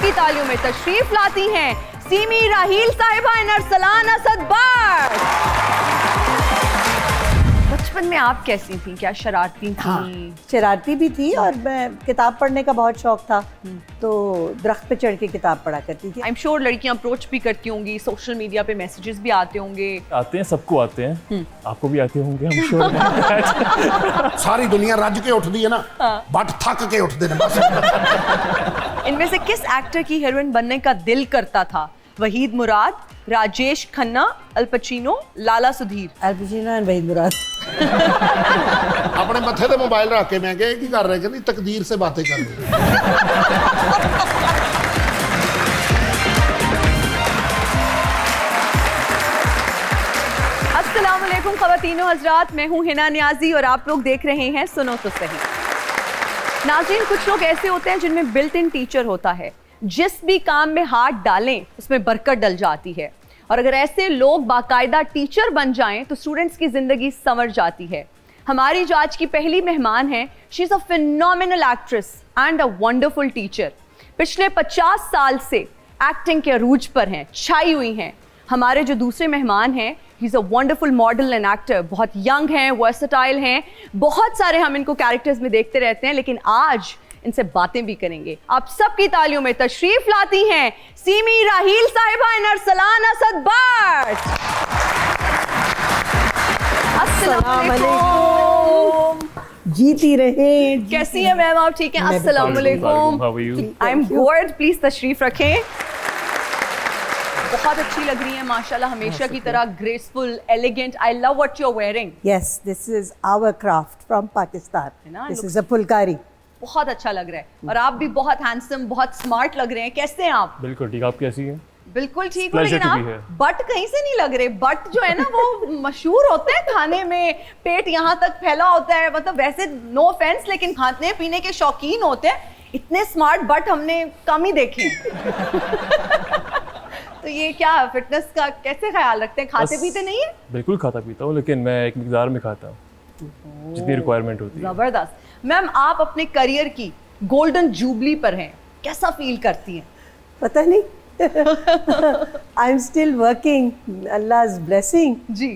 सबकी तालियों में तशरीफ लाती हैं सीमी राहील साहिबा एंड अरसलान असद बट। बचपन में आप कैसी थी? क्या शरारती थी? हाँ, शरारती भी थी और मैं किताब पढ़ने का बहुत शौक था, तो दरख्त पे चढ़ के किताब पढ़ा करती थी। आई एम श्योर लड़कियां अप्रोच भी करती होंगी, सोशल मीडिया पे मैसेजेस भी आते होंगे। आते हैं, सबको आते हैं, आपको भी आते होंगे आई एम श्योर। सारी दुनिया रज के उठती है ना, बट थक के उठते हैं बस। इनमें से किस एक्टर की हीरोइन बनने का दिल करता था? Waheed Murad, Rajesh Khanna, Al Pacino, Lala Sudhir? Al Pacino and Waheed Murad. अपने मथे पे मोबाइल रख के मैं क्या कर रहे हैं, तकदीर से बातें कर रहे हैं। अस्सलाम वालेकुम ख़वातीनो हज़रात, मैं हूँ हिना नियाज़ी और आप लोग देख रहे हैं सुनो तो सही। नाज़रीन, कुछ लोग ऐसे होते हैं जिनमें बिल्ट इन टीचर होता है, जिस भी काम में हाथ डालें उसमें बरकत डल जाती है, और अगर ऐसे लोग बाकायदा टीचर बन जाएं तो स्टूडेंट्स की जिंदगी संवर जाती है। हमारी जो आज की पहली मेहमान है, she is a phenomenal actress and a wonderful teacher. पिछले 50 साल से एक्टिंग के अरूज पर हैं, छाई हुई हैं। हमारे जो दूसरे मेहमान हैं, he is a wonderful model and actor, बहुत यंग हैं, वर्सेटाइल हैं, बहुत सारे हम इनको कैरेक्टर्स में देखते रहते हैं, लेकिन आज इनसे बातें भी करेंगे। आप सबकी तालियों में तशरीफ लाती हैं सीमी राहील साहिबा एंड अरसलान असद बट। अस्सलाम वालेकुम। जीती रहे। कैसी है मैम आप? ठीक है, अस्सलाम वालेकुम। आई एम बोर्ड, प्लीज तशरीफ रखें। बहुत अच्छी लग रही है माशाल्लाह, हमेशा की तरह graceful, elegant. I love what you are wearing. Yes, this is our craft from Pakistan. This is a phulkari. बहुत अच्छा लग रहा है और आप भी बहुत हैंडसम, बहुत स्मार्ट लग रहे हैं। कैसे हैं आप? बिल्कुल ठीक, आप कैसी हैं? बिल्कुल ठीक हूँ, लेकिन Pleasure to आप be here. बट कहीं से नहीं लग रहे। बट जो है ना वो मशहूर होते हैं खाने में, पेट यहाँ तक फैला होता है, मतलब वैसे नो ऑफेंस, लेकिन खाने पीने के शौकीन होते हैं। इतने स्मार्ट बट हमने कम ही देखे। तो ये क्या फिटनेस का कैसे ख्याल रखते हैं? खाते पीते नहीं है? बिल्कुल खाता पीता हूँ, लेकिन मैं एक मिकदार में खाता हूँ जितनी रिक्वायरमेंट होती है। जबरदस्त। मैम, आप अपने करियर की गोल्डन जुबली पर हैं, कैसा फील करती हैं? पता नहीं, I am still working, Allah's blessing जी।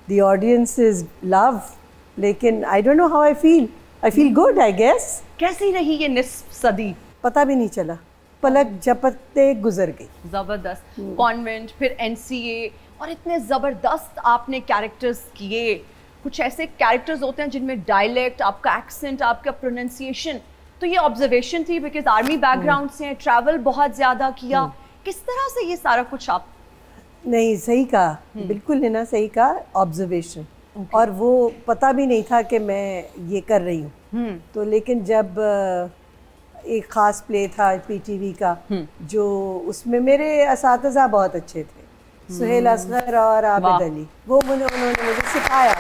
The audience is love, लेकिन I don't know how I feel. I feel good, I guess. कैसी रही ये निस्फ सदी? पता भी नहीं चला, पलक झपकते गुजर गई। जबरदस्त। कॉन्वेंट, फिर एनसीए, और इतने जबरदस्त आपने कैरेक्टर्स किए। कुछ ऐसे कैरेक्टर्स होते हैं जिनमें डायलेक्ट, आपका एक्सेंट, आपका प्रोनाउंसिएशन, तो ये ऑब्जर्वेशन थी बिकॉज आर्मी बैकग्राउंड से, ट्रैवल बहुत ज्यादा किया। किस तरह से ये सारा कुछ आप? नहीं, सही कहा, बिल्कुल है ना, सही कहा, ऑब्जर्वेशन। और वो पता भी नहीं था कि मैं ये कर रही हूँ। तो लेकिन जब एक ख़ास प्ले था पीटीवी का, जो उसमें मेरे असातिज़ा बहुत अच्छे थे, सुहेल असगर और आबिद अली, वो उन्होंने मुझे सिखाया।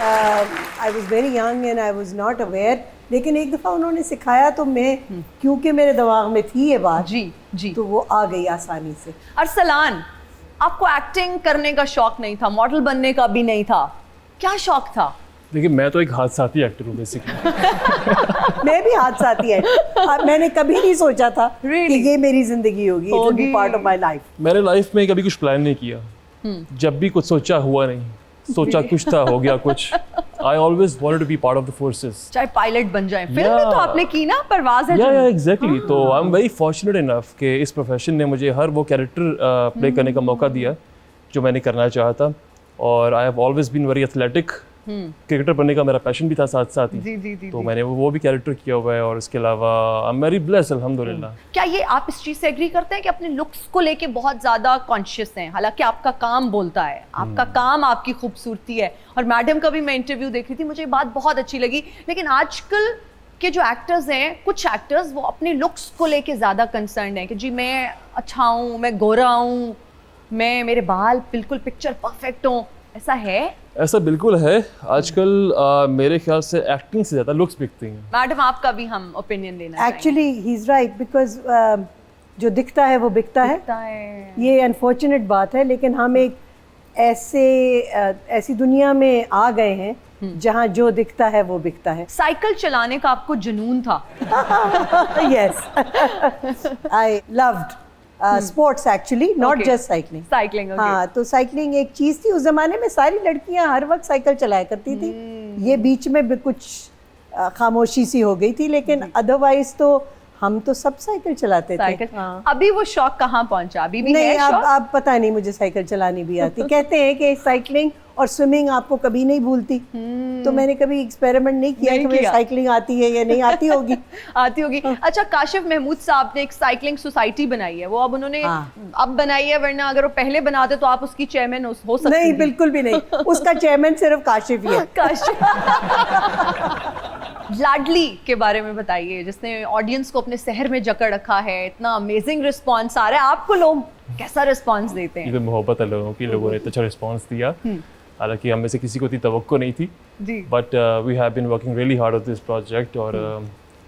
I was very young and I was not aware, लेकिन एक दफ़ा उन्होंने सिखाया तो मैं, क्योंकि मेरे दिमाग में थी ये बात, जी, तो वो आ गई आसानी से। अरसलान, आपको एक्टिंग करने का शौक नहीं था, मॉडल बनने का भी नहीं था, क्या शौक था? देखिए, मैं तो एक हादसाती एक्टर हूँ बेसिकली। मैं भी हादसाती है। मैंने कभी नहीं सोचा था कि ये मेरी जिंदगी होगी, पार्ट ऑफ माय लाइफ। मैंने लाइफ में कभी कुछ प्लान नहीं किया, जब भी कुछ सोचा हुआ नहीं, सोचा कुछ था, हो गया कुछ। I always wanted to be part of the forces. चाहे पायलट बन जाए। फिल्म में तो आपने की ना, परवाज़ है जो। Yeah, exactly. तो I am very fortunate enough कि इस प्रोफेशन ने मुझे हर वो कैरेक्टर प्ले करने का मौका दिया जो मैंने करना चाहा था, और I have always been very athletic. Cricketer बनने का मेरा पैशन भी था साथ साथ ही। जी, तो मैंने वो भी कैरेक्टर किया हुआ है, और इसके अलावा आई एम वेरी ब्लेस्ड, अल्हम्दुलिल्लाह। क्या ये आप इस चीज़ से एग्री करते हैं कि अपने लुक्स को लेके बहुत ज़्यादा कॉन्शियस हैं? हालांकि आपका काम बोलता है, आपका काम आपकी खूबसूरती है, और मैडम का भी मैं इंटरव्यू देखी थी, मुझे ये बात बहुत अच्छी लगी। लेकिन आजकल के जो एक्टर्स हैं, कुछ एक्टर्स वो अपने लुक्स को लेके ज़्यादा कंसर्न हैं कि जी मैं अच्छा हूँ, मैं गोरा हूँ, मेरे बाल बिल्कुल पिक्चर परफेक्ट हों। ऐसा है? ऐसा बिल्कुल है। आजकल मेरे ख्याल से एक्टिंग से ज़्यादा लुक्स बिकती हैं। मैडम, आपका भी हम ओपिनियन लेना actually he is right, because जो दिखता है वो बिकता है। ये अनफॉर्चुनेट बात है, लेकिन हम एक ऐसी दुनिया में आ गए हैं जहाँ जो दिखता है वो बिकता है। साइकिल चलाने का आपको जुनून था? Yes, I loved sports actually, not Okay. just cycling. Cycling, okay. हाँ, तो साइकिलिंग एक चीज़ थी उस ज़माने में, सारी लड़कियां हर वक्त साइकिल चलाया करती थी। ये बीच में भी कुछ खामोशी सी हो गई थी, लेकिन अदरवाइज तो हम तो सब साइकिल चलाते थे। साइकिल। हाँ। अभी वो शौक कहाँ पहुंचा? अभी भी नहीं, है शौक? अब पता नहीं, मुझे साइकिल चलानी भी आती। कहते हैं कि साइकिलिंग और स्विमिंग आपको कभी नहीं भूलती, तो मैंने कभी एक्सपेरिमेंट नहीं किया नहीं कि मुझे किया। साइकिलिंग आती है या नहीं आती होगी। आती होगी। अच्छा, काशिफ महमूद साहब ने एक साइकिलिंग सोसाइटी बनाई है, वो अब उन्होंने हाँ। अब बनाई है, वरना अगर वो पहले बनाते तो आप उसकी चेयरमैन हो सकती नहीं, थी। बिल्कुल भी नहीं। उसका चेयरमैन सिर्फ काशिफ ही है। काशिफ। लाडली के बारे में बताइए, जिसने ऑडियंस को अपने शहर में जकड़ रखा है, इतना अमेजिंग रिस्पॉन्स आ रहा है, आपको लोग कैसा रिस्पॉन्स देते ये हैं? तो मोहब्बत है लोगों की, लोगों ने इतना अच्छा रिस्पॉन्स दिया। हालांकि हम में से किसी को इतनी तवक्को नहीं थी, जी। But we have been working really hard on this project. और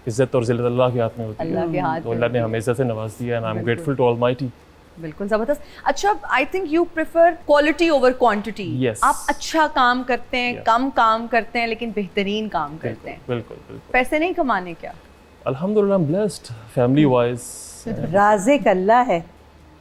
इज्जत और जिल्लत अल्लाह के हाथ में होती अल्लाह के हाथ है, तो में अल्लाह ने हमें इज्जत से नवाज दिया, and I am grateful to almighty. बिल्कुल जबरदस्त। अच्छा, I think you prefer quality over quantity. Yes. आप अच्छा काम करते हैं, Yeah. कम काम करते हैं, लेकिन बेहतरीन काम करते हैं। बिल्कुल बिल्कुल। पैसे नहीं कमाने क्या? अल्हम्दुलिल्लाह I am blessed family wise. राज़िक अल्लाह है,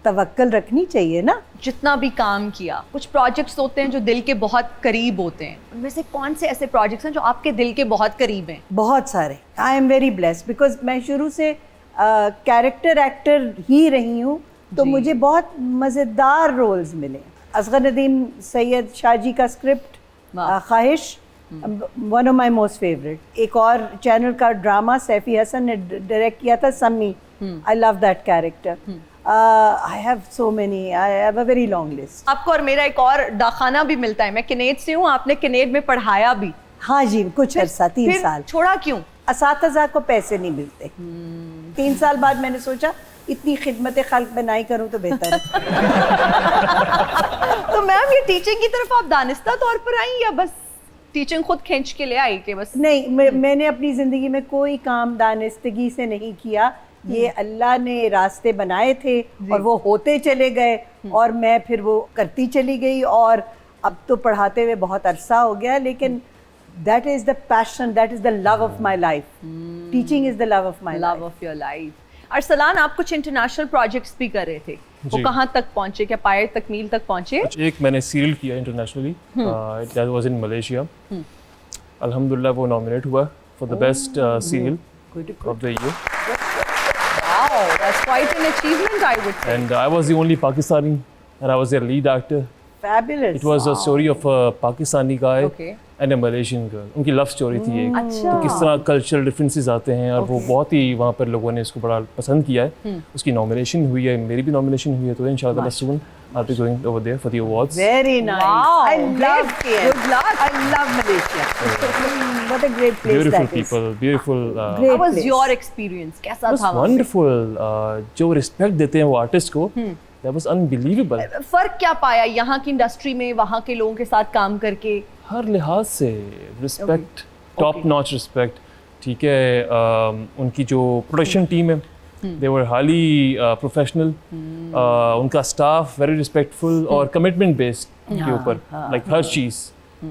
तवक्कल रखनी चाहिए ना। जितना भी काम किया, कुछ प्रोजेक्ट्स होते हैं जो दिल के बहुत करीब होते हैं, उनमें से कौन से ऐसे प्रोजेक्ट्स हैं जो आपके दिल के बहुत करीब हैं? बहुत सारे। I am very blessed because मैं शुरू से कैरेक्टर एक्टर ही रही हूँ, तो जी। मुझे बहुत मज़ेदार रोल्स मिले। असगर नदीम सैयद शाह जी का स्क्रिप्ट वाह। ख्वाहिश, one of my most favourite. एक और चैनल का ड्रामा सैफी हसन ने डायरेक्ट किया था, Sammi. I love that character. I have so many, I have a very long list. आपको और मेरा एक और दाखाना भी मिलता है। मैं किनेड से हूँ, आपने किनेड में पढ़ाया भी। हाँ जी, कुछ अरसा, 3 फिर साल। छोड़ा क्यों? असातिज़ा को पैसे नहीं मिलते। 3 साल बाद मैंने सोचा इतनी खिदमत खल्क बनाई करूँ तो बेहतर है। तो मैम, ये टीचिंग की तरफ आप दानिस्ता तौर पर आई या बस टीचिंग खुद खींच के ले आई कि बस? नहीं, मैंने अपनी ज़िंदगी में कोई काम दानिस्तगी से नहीं किया। ये अल्लाह ने रास्ते बनाए थे और वो होते चले गए, और मैं फिर वो करती चली गई, और अब तो पढ़ाते हुए बहुत अरसा हो गया, लेकिन that is the passion, that is the love of my life. Teaching is the love of my love life. Of your life. Arsalan, आप कुछ इंटरनेशनल प्रोजेक्ट्स भी कर रहे थे, वो जी। कहाँ तक पहुंचे? क्या पाए तकमील तक पहुंचे? एक मैंने सीरियल किया internationally, that was in Malaysia. अल्हम्दुलिल्लाह वो नॉमिनेट हुआ for the best serial of the year, Wow, that's quite an achievement, I would say. And I was the only Pakistani and I was there lead actor. Fabulous. It was a story of a Pakistani guy Okay. And a Malaysian girl. उनकी love story थी एक। अच्छा। तो किस तरह cultural differences आते हैं, और वो बहुत ही वहाँ पर लोगों ने इसको बड़ा पसंद किया है। उसकी नॉमिनेशन हुई है, मेरी भी नॉमिनेशन हुई है, तो इंशाल्लाह soon I will be going over there for the awards. Very nice. Wow, I love great. KL. Good luck. I love Malaysia. What a great place Beautiful that is. people, beautiful. Great. How was place. your experience? कैसा It was था वहाँ पे? wonderful. जो respect देते हैं वो artist को, that was unbelievable. फर्क क्या पाया यहाँ की इंडस्ट्री में वहाँ के लोगों के साथ काम करके? हर लिहाज से रिस्पेक्ट, टॉप नॉच रिस्पेक्ट। ठीक है, उनकी जो प्रोडक्शन टीम है, दे वर हाईली प्रोफेशनल। उनका स्टाफ वेरी रिस्पेक्टफुल और कमिटमेंट बेस्ड के ऊपर, लाइक हर चीज़,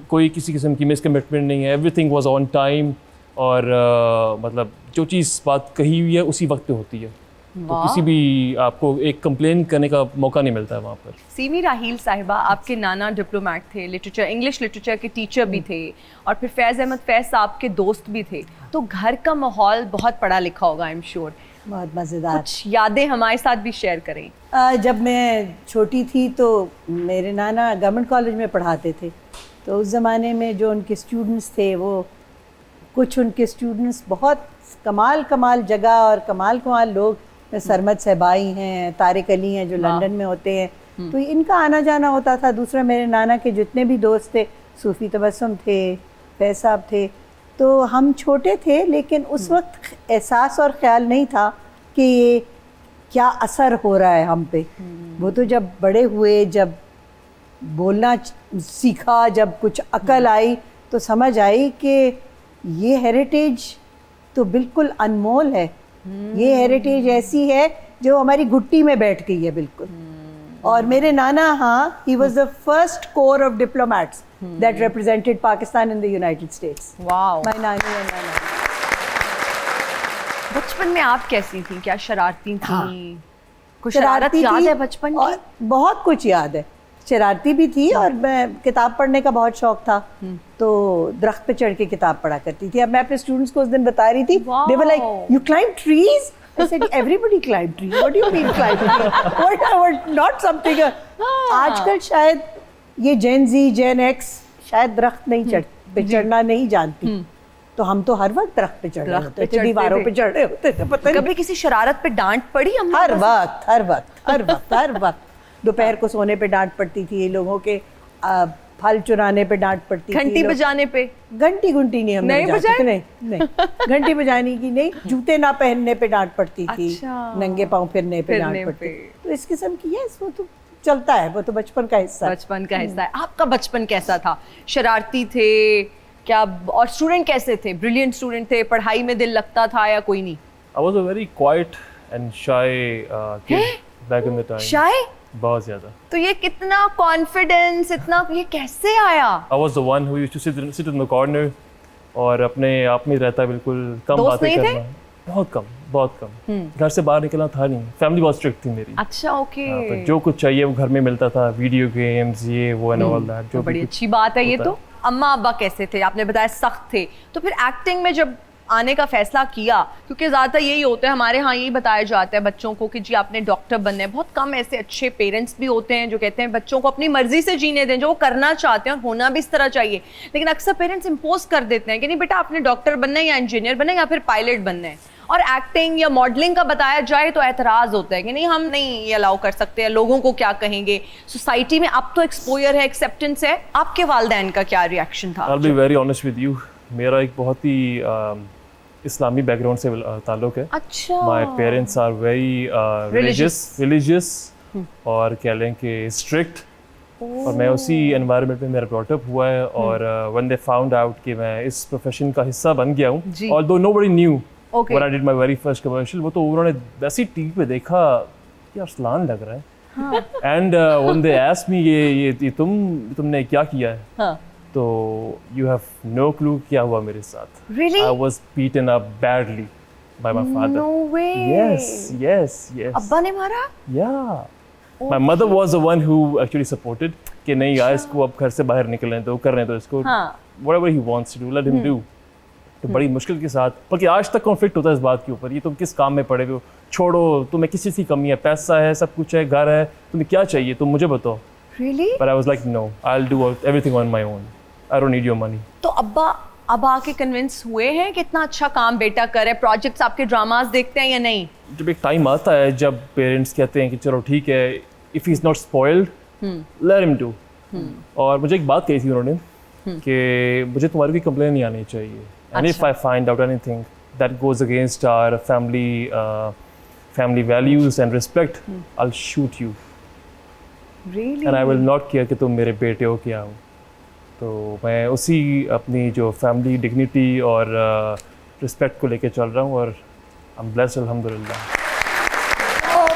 कोई किसी किस्म की मिसकमिटमेंट नहीं है। एवरीथिंग वाज ऑन टाइम, और मतलब जो चीज़ बात कही हुई है उसी वक्त पे होती है, तो किसी भी आपको एक कंप्लेन करने का मौका नहीं मिलता है वहाँ पर। सीमी राहील साहिबा, आपके नाना डिप्लोमेट थे, लिटरेचर, इंग्लिश लिटरेचर के टीचर भी थे, और फिर फैज़ अहमद फैज़ साहब के दोस्त भी थे, तो घर का माहौल बहुत पढ़ा लिखा होगा, आई एम श्योर। बहुत मज़ेदार। कुछ यादें हमारे साथ भी शेयर करें। जब मैं छोटी थी तो मेरे नाना गवर्नमेंट कॉलेज में पढ़ाते थे, तो उस ज़माने में जो उनके स्टूडेंट्स थे, वो कुछ उनके स्टूडेंट्स बहुत कमाल जगह और कमाल लोग, सरमद सहबाई हैं, तारिक अली हैं जो लंदन में होते हैं, तो इनका आना जाना होता था। दूसरा, मेरे नाना के जितने भी दोस्त थे, सूफ़ी तबस्सुम थे, फैज़ साहब थे, तो हम छोटे थे, लेकिन उस वक्त एहसास और ख्याल नहीं था कि ये क्या असर हो रहा है हम पे। वो तो जब बड़े हुए, जब बोलना सीखा, जब कुछ अकल आई, तो समझ आई कि ये हेरिटेज तो बिल्कुल अनमोल है। ये हेरिटेज ऐसी है जो हमारी घुट्टी में बैठ गई है बिल्कुल। और मेरे नाना, हाँ, he was the first corps of diplomats that represented Pakistan in the United States. Wow. My nani and my nana. बचपन में आप कैसी थी? क्या शरारती थी? हाँ। कुछ शरारत शरारती याद थी है बचपन और की? बहुत कुछ याद है। शरारती भी थी और मैं किताब पढ़ने का बहुत शौक था, तो दरख्त पे चढ़ के किताब पढ़ा करती थी। अब मैं अपने स्टूडेंट्स को उस दिन बता रही थी, they were like, you climb trees? I said, everybody climb trees. What do you mean climb trees? What, not something. आजकल शायद ये Gen Z, Gen X शायद दरख्त नहीं पे चढ़ना नहीं जानती, तो हम तो हर वक्त दरख्त पे चढ़ रहे होते थे, दीवारों पे चढ़ रहे होते थे। पता नहीं कभी किसी शरारत पे डांट पड़ी? हम हर वक्त दोपहर को सोने पे डांट पड़ती थी, लोगों के फल चुराने पे डांट पड़ती थी, घंटी बजाने पे? घंटी गुंटी नहीं हमने नहीं बजाते थे, नहीं घंटी बजाने की नहीं, जूते ना पहनने पे डांट पड़ती थी, अच्छा। नंगे पांव फिरने पे डांट पड़ती। तो इस किस्म की है, वो तो चलता है, वो तो बचपन का हिस्सा है। बचपन का हिस्सा है। आपका बचपन कैसा था? शरारती थे क्या? और स्टूडेंट कैसे थे? ब्रिलियंट स्टूडेंट थे? पढ़ाई में दिल लगता था या कोई नहीं? I was a very quiet and shy kid back in the time. शाय? बहुत ज़्यादा। तो ये कितना कॉन्फिडेंस, इतना ये कैसे आया? I was the one who used to sit in the corner और अपने आप में रहता, बिल्कुल कम दोस्त बातें नहीं थे? करना, बहुत कम। घर से बाहर निकलना था नहीं, फैमिली बहुत स्ट्रिक्ट थी मेरी। अच्छा, ओके। तो जो कुछ चाहिए वो घर में मिलता था, वीडियो गेम्स, ये वो एंड ऑल दैट। जो बड़ी अच्छी बात है ये तो। अम्मा अब्बा कैसे थे? आपने बताया सख्त थे, तो फिर एक्टिंग में जब आने का फैसला किया, क्योंकि ज़्यादातर यही होता है हमारे यहाँ, यही बताया जाता है बच्चों को कि जी आपने डॉक्टर बनना है। बहुत कम ऐसे अच्छे पेरेंट्स भी होते हैं जो कहते हैं बच्चों को अपनी मर्जी से जीने दें, जो वो करना चाहते हैं और होना भी इस तरह चाहिए। लेकिन अक्सर पेरेंट्स इम्पोज कर देते हैं कि नहीं बेटा आपने डॉक्टर बनना है या इंजीनियर बनना है या फिर पायलट बनना है। और एक्टिंग या मॉडलिंग का बताया जाए तो एतराज़ होता है कि नहीं हम नहीं ये अलाउ कर सकते हैं, लोगों को क्या कहेंगे। सोसाइटी में अब तो एक्सपोजर है, एक्सेप्टेंस है। आपके वालिदैन का क्या रिएक्शन था? I'll be very honest with you, मेरा एक बहुत ही इस्लामी बैकग्राउंड से ताल्लुक है। अच्छा। My parents are very religious और कह लें कि स्ट्रिक्ट, और मैं उसी एनवायरनमेंट में मेरा ब्रॉटअप हुआ है। और व्हेन दे फाउंड आउट कि मैं इस प्रोफेशन का हिस्सा बन गया हूँ, although nobody knew when I did my very first commercial, वो तो उन्होंने वैसी टीवी पे देखा कि अरसलान लग रहा है। And when they asked me ये तुमने क्या किया है, हाँ। तो यू हैव नो क्लू क्या हुआ मेरे साथ। Really? I was beaten up badly by my father. No way. Yes. अब्बा ने मारा? Yeah. My mother was the one who actually supported कि नहीं यार इसको अब घर से बाहर निकलने दो, करने दो इसको, whatever he wants to do, let him do. तो बड़ी मुश्किल के साथ, बल्कि आज तक कॉन्फ्लिक्ट होता है इस बात के ऊपर, ये तुम किस काम में पड़े हो, छोड़ो, तुम्हें किस चीज़ की कमी है, पैसा है, सब कुछ है, घर है, तुम्हें क्या चाहिए, तुम मुझे बताओ। Really? But I was like no, I'll do everything on my own. I don't need your money. तो अब्बा अब आके कन्विंस हुए हैं कि इतना अच्छा काम बेटा करे, प्रोजेक्ट्स आपके ड्रामास देखते हैं या नहीं? जब एक टाइम आता है जब पेरेंट्स कहते हैं कि चलो ठीक है, if he is not spoiled let him do. और मुझे एक बात कही थी उन्होंने कि मुझे तुम्हारी कोई कंप्लेन नहीं आनी चाहिए, and if I find out anything that goes against our family values and respect, I will shoot you Really? And I will not care कि तुम मेरे बेटे हो क्या हो। तो मैं उसी अपनी जो फैमिली डिग्निटी और रिस्पेक्ट को लेके चल रहा हूँ, और आई एम ब्लेस्ड अल्हम्दुलिल्लाह।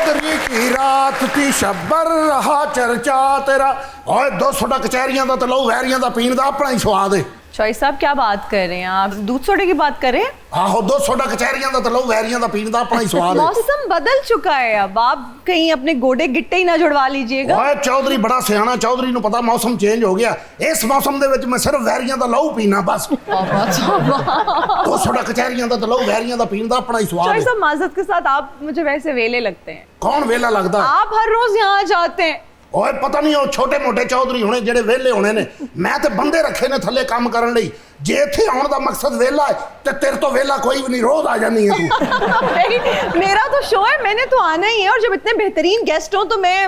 दरी की रात थी शब्बर रहा चर्चा तेरा, और 200 कचहरियां दा ते लहू वैरियां दा पीण दा अपना ही स्वाद है। चॉय साहब क्या बात कर रहे हैं आप? दूध सोडे की बात कर रहे हैं? आहो 200 कचहरियां दा ते लहू वैरियां दा पीण दा अपना ही स्वाद है। मौसम बदल चुका है, अब आप कहीं अपने गोडे गिट्टे ही ना जुड़वा लीजिएगा। ओए चौधरी बड़ा सियाना, चौधरी ਨੂੰ पता मौसम चेंज हो गया, इस मौसम ਦੇ ਵਿੱਚ मैं सिर्फ वैरियां दा लहू पीना बस। 200 कचहरियां दा ते लहू वैरियां दा पीण दा अपना ही स्वाद है। चॉय साहब माजरत के साथ आप मुझे वैसे वेले लगते हैं। कौन वेला लगदा? आप हर रोज यहाँ जाते हैं। ओए पता नहीं ਉਹ छोटे मोटे चौधरी होने ਜਿਹੜੇ ਵੇਲੇ ਹੋਣੇ ਨੇ, ਮੈਂ ਤੇ ਬੰਦੇ ਰੱਖੇ ਨੇ ਥੱਲੇ ਕੰਮ ਕਰਨ ਲਈ। ਜੇ ਇੱਥੇ ਆਉਣ ਦਾ ਮਕਸਦ ਵੇਲਾ ਹੈ ਤੇ ਤੇਰੇ ਤੋਂ ਵੇਲਾ ਕੋਈ ਵੀ ਨਹੀਂ, ਰੋਜ਼ ਆ ਜਾਨੀ है तू। मेरा तो शो है, मैंने तो आना ही है, और जब इतने बेहतरीन गेस्ट हो तो मैं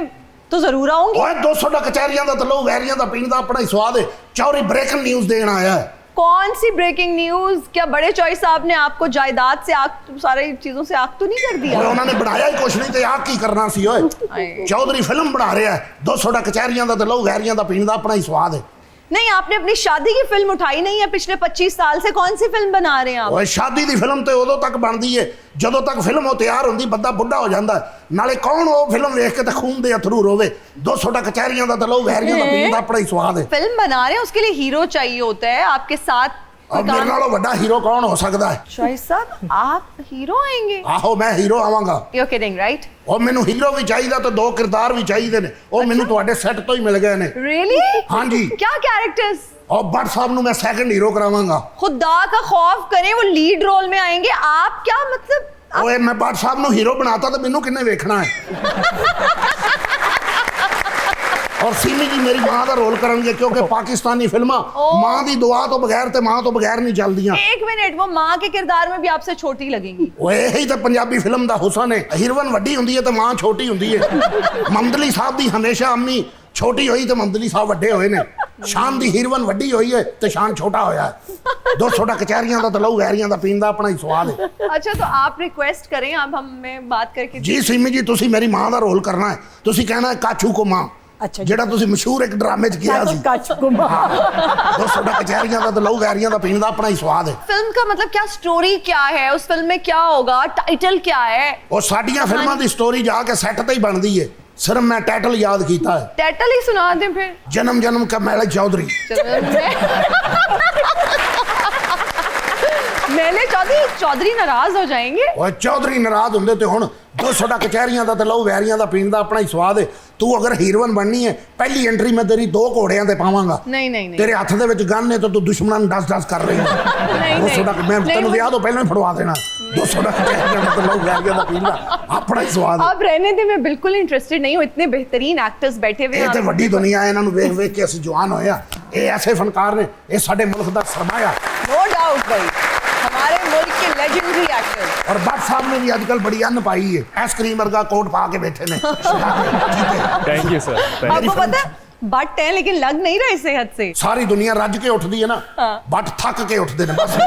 तो जरूर आऊंगी। ओए 200 कचहरियां ਦਾ ਤੇ ਲਹੂ ਵੈਰੀਆਂ ਦਾ ਪੀਣ ਦਾ ਆਪਣਾ ਹੀ ਸਵਾਦ ਹੈ। ਚੌਧਰੀ ब्रेकिंग न्यूज़ देना आया है। कौन सी ब्रेकिंग न्यूज? क्या बड़े चॉय साहब ने आपको जायदाद से आग, सारी चीजों से आग तो नहीं कर दिया? ओए उन्होंने बनाया ही कुछ नहीं, ਤੇ ਆਹ ਕੀ ਕਰਨਾ ਸੀ ਓਏ। ਚੌਧਰੀ ਫਿਲਮ ਬਣਾ ਰਿਹਾ ਹੈ, 200 ਕਚਹਿਰੀਆਂ ਦਾ ਤੇ ਲਹੂ ਵੈਰੀਆਂ ਦਾ ਪੀਣ ਦਾ ਆਪਣਾ ਹੀ ਸਵਾਦ ਹੈ। नहीं, आपने अपनी शादी की फिल्म उठाई नहीं है पिछले 25 साल से, कौन सी फिल्म बना रहे हैं आप? ਓਏ ਸ਼ਾਦੀ ਦੀ ਫਿਲਮ ਤੇ ਉਦੋਂ ਤੱਕ ਬਣਦੀ ਏ ਜਦੋਂ ਤੱਕ ਫਿਲਮ ਉਹ ਤਿਆਰ ਹੁੰਦੀ, ਬੰਦਾ ਬੁੱਢਾ ਹੋ ਜਾਂਦਾ ਹੈ। ਨਾਲੇ ਕੌਣ ਉਹ ਫਿਲਮ ਵੇਖ ਕੇ ਤਾਂ ਖੂਨ ਦੇ ਅਥਰੂ ਰੋਵੇ। 200 ਟਾ ਕਚਹਿਰੀਆਂ ਦਾ ਤਾਂ ਲਹੂ ਵਹਿਰੀਆਂ ਦਾ ਪੀਣ ਦਾ ਆਪਣਾ ਹੀ ਸਵਾਦ ਹੈ। फिल्म बना रहे हैं, उसके लिए हीरो चाहिए होता है आपके साथ। ਔਰ ਮੇਰੇ ਨਾਲੋਂ ਵੱਡਾ ਹੀਰੋ ਕੌਣ ਹੋ ਸਕਦਾ ਹੈ? शोइब साहब, आप हीरो आएंगे? ਆਹੋ ਮੈਂ ਹੀਰੋ ਆਵਾਂਗਾ। You're kidding, right? ਉਹ ਮੈਨੂੰ ਹੀਰੋ ਵੀ ਚਾਹੀਦਾ ਤੇ 2 ਕਿਰਦਾਰ ਵੀ ਚਾਹੀਦੇ ਨੇ, ਉਹ ਮੈਨੂੰ ਤੁਹਾਡੇ ਸੈੱਟ ਤੋਂ ਹੀ ਮਿਲ ਗਏ ਨੇ। Really? ਹਾਂਜੀ। क्या कैरेक्टर्स? और भट्ट साहब ਨੂੰ मैं सेकंड हीरो करावांगा। खुदा का खौफ करें, वो लीड रोल में आएंगे, आप क्या मतलब? ओए मैं भट्ट साहब ਨੂੰ हीरो बनाता तो ਮੈਨੂੰ ਕਿੰਨੇ ਵੇਖਣਾ ਹੈ। और सीमी जी मेरी मां ਦਾ ਰੋਲ ਕਰਨਗੇ क्योंकि पाकिस्तानी फिल्मां मां ਦੀ दुआ ਤੋਂ ਬਗੈਰ ਤੇ ਮਾਂ ਤੋਂ ਬਗੈਰ नहीं ਚੱਲਦੀਆਂ। एक मिनट, वो माँ के किरदार में भी आपसे छोटी लगेंगी। ਓਏ ਇਹੀ ਤਾਂ ਪੰਜਾਬੀ ਫਿਲਮ ਦਾ ਹੁਸਨ ਹੈ, ਹੀਰੋਇਨ ਵੱਡੀ ਹੁੰਦੀ ਹੈ ਤੇ ਮਾਂ ਛੋਟੀ ਹੁੰਦੀ ਹੈ। ਮਮਦਲੀ ਸਾਹਿਬ ਦੀ ਹਮੇਸ਼ਾ ਅੰਮੀ ਛੋਟੀ ਹੋਈ ਤੇ ਮਮਦਲੀ ਸਾਹਿਬ ਵੱਡੇ ਹੋਏ ਨੇ। ਸ਼ਾਨ ਦੀ ਹੀਰੋਇਨ ਵੱਡੀ ਹੋਈ ਹੈ ਤੇ ਸ਼ਾਨ ਛੋਟਾ ਹੋਇਆ ਹੈ। 200 ਟਾ ਕਚਹਿਰੀਆਂ ਦਾ ਤੇ ਲਹੂ ਵਹਿਰੀਆਂ ਦਾ ਪੀਣ ਦਾ ਆਪਣਾ ਹੀ ਸਵਾਦ ਹੈ। अच्छा, तो आप रिक्वेस्ट करें, अब हमें बात करके। ਜੀ ਸੀਮੀ ਜੀ ਤੁਸੀਂ ਮੇਰੀ ਮਾਂ ਦਾ ਰੋਲ ਕਰਨਾ ਹੈ। ਤੁਸੀਂ ਕਹਿਣਾ ਹੈ ਕਾਚੂ ਕੋ ਮਾਂ। ਅੱਛਾ, ਜਿਹੜਾ ਤੁਸੀਂ ਮਸ਼ਹੂਰ ਇੱਕ ਡਰਾਮੇ 'ਚ ਕਿਹਾ ਸੀ। काच कुमार। 200 ਟਾ ਕਚਹਿਰੀਆਂ ਦਾ ਤੇ ਲਹੂ ਵਹਿਰੀਆਂ ਦਾ ਪੀਣ ਦਾ ਆਪਣਾ ਹੀ ਸਵਾਦ ਹੈ। फिल्म का मतलब क्या, स्टोरी क्या है, उस फिल्म में क्या होगा, टाइटल क्या है? ਉਹ ਸਾਡੀਆਂ ਫਿਲਮਾਂ ਦੀ ਸਟੋਰੀ ਜਾ ਕੇ ਸੈੱਟ ਤੇ ਹੀ ਬਣਦੀ ਹੈ। ਸਿਰਫ ਮੈਂ ਟਾਈਟਲ ਯਾਦ ਕੀਤਾ ਹੈ, टाइटल ही सुना दें फिर। ਜਨਮ जन्म का मेले चौधरी। मेले चौधरी, चौधरी नाराज हो जाएंगे। ਓਏ ਚੌਧਰੀ ਨਾਰਾਜ਼ ਹੁੰਦੇ ਤੇ ਹੁਣ 200 ਟਾ ਕਚਹਿਰੀਆਂ ਦਾ ਤੇ ਲਹੂ ਵਹਿਰੀਆਂ ਦਾ ਪੀਣ ਦਾ ਆਪਣਾ ਹੀ ਸਵਾਦ ਹੈ। ਤੂੰ ਅਗਰ ਹੀਰੋਇਨ ਬਣਨੀ ਹੈ, ਪਹਿਲੀ ਐਂਟਰੀ ਮੈਂ ਤੇਰੀ 2 ਘੋੜਿਆਂ ਤੇ ਪਾਵਾਂਗਾ। नहीं नहीं नहीं ਤੇਰੇ ਹੱਥ ਦੇ ਵਿੱਚ ਗਨ ਨੇ ਤੇ ਤੂੰ ਦੁਸ਼ਮਣਾਂ ਨੂੰ ਡਸ ਕਰ ਰਹੀ ਹੈ। नहीं 200 ਟਾ ਮੈਂ नहीं, ਤੈਨੂੰ ਵਿਆਹ ਤੋਂ ਪਹਿਲਾਂ ਹੀ ਫੜਵਾ ਦੇਣਾ। 200 ਟਾ ਕਚਹਿਰੀਆਂ ਦਾ ਤੇ ਲਹੂ ਵਹਿਰੀਆਂ ਦਾ ਪੀਣ ਦਾ ਆਪਣਾ ਹੀ ਸਵਾਦ ਹੈ। आप रहने दे, मैं बिल्कुल इंटरेस्टेड नहीं हूँ, इतने बेहतरीन एक्टर्स बैठे हुए ਇਹ ਤੇ हैं। ਵੱਡੀ ਦੁਨੀਆ ਹੈ, ਇਹਨਾਂ ਨੂੰ ਵੇਖ ਵੇਖ ਕੇ ਅਸੀਂ ਜਵਾਨ ਹੋਏ ਆ। ਇਹ ਐਸੇ ਫਨਕਾਰ ਨੇ, ਇਹ ਸਾਡੇ ਮੁਲਕ ਦਾ ਸਰਮਾਇਆ। नो डाउट भाई, हमारे मुल्क के लेजेंडरी एक्टर्स। और भट्ट साहब ने भी आजकल बड़ी अन्न पाई है, आइसक्रीम वर्गा कोट पा के बैठे ने। थैंक यू सर, थैंक आपको पता है बट है लेकिन लग नहीं रहे सेहत से। सारी दुनिया रज के उठती है ना, बट थक के उठते ने बस।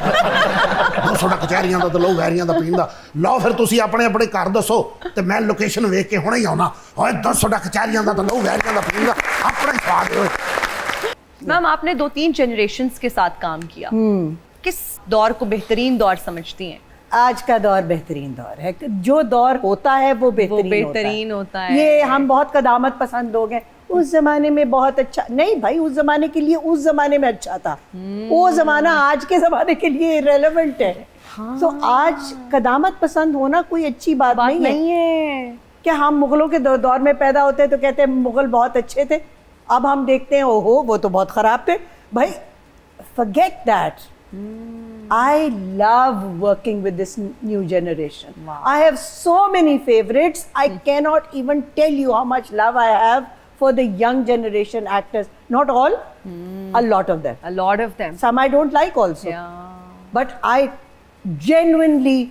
200 कचहरियां दा ते लोग वैरियां दा पींदा। लो फिर तुसी अपने अपने घर दसो ते मैं लोकेशन वेख के हुणे ही आउणा। ओए 200 कचहरियां दा ते लोग वैरियां दा पींदा अपना ही स्वाद है। मैम आपने 2-3 जनरेशंस के साथ काम किया, किस दौर को बेहतरीन दौर समझती हैं? आज का दौर बेहतरीन दौर है। जो दौर होता है वो बेहतरीन होता है। ये हम बहुत कदामत पसंद लोग हैं। उस जमाने में बहुत अच्छा नहीं भाई, उस जमाने के लिए उस जमाने में अच्छा था। वो जमाना आज के जमाने के लिए इरेलेवेंट है। तो आज कदामत पसंद होना कोई अच्छी बात नहीं है। क्या हम मुगलों के दौर में पैदा होते तो कहते हैं मुगल बहुत अच्छे थे, अब हम देखते हैं ओहो वो तो बहुत खराब थे। भाई forget that. I love working with this new generation. Wow. I have so many favorites. I cannot even tell you how much love I have for the young generation actors. Not all, a lot of them. A lot of them. Some I don't like also. Yeah. But I genuinely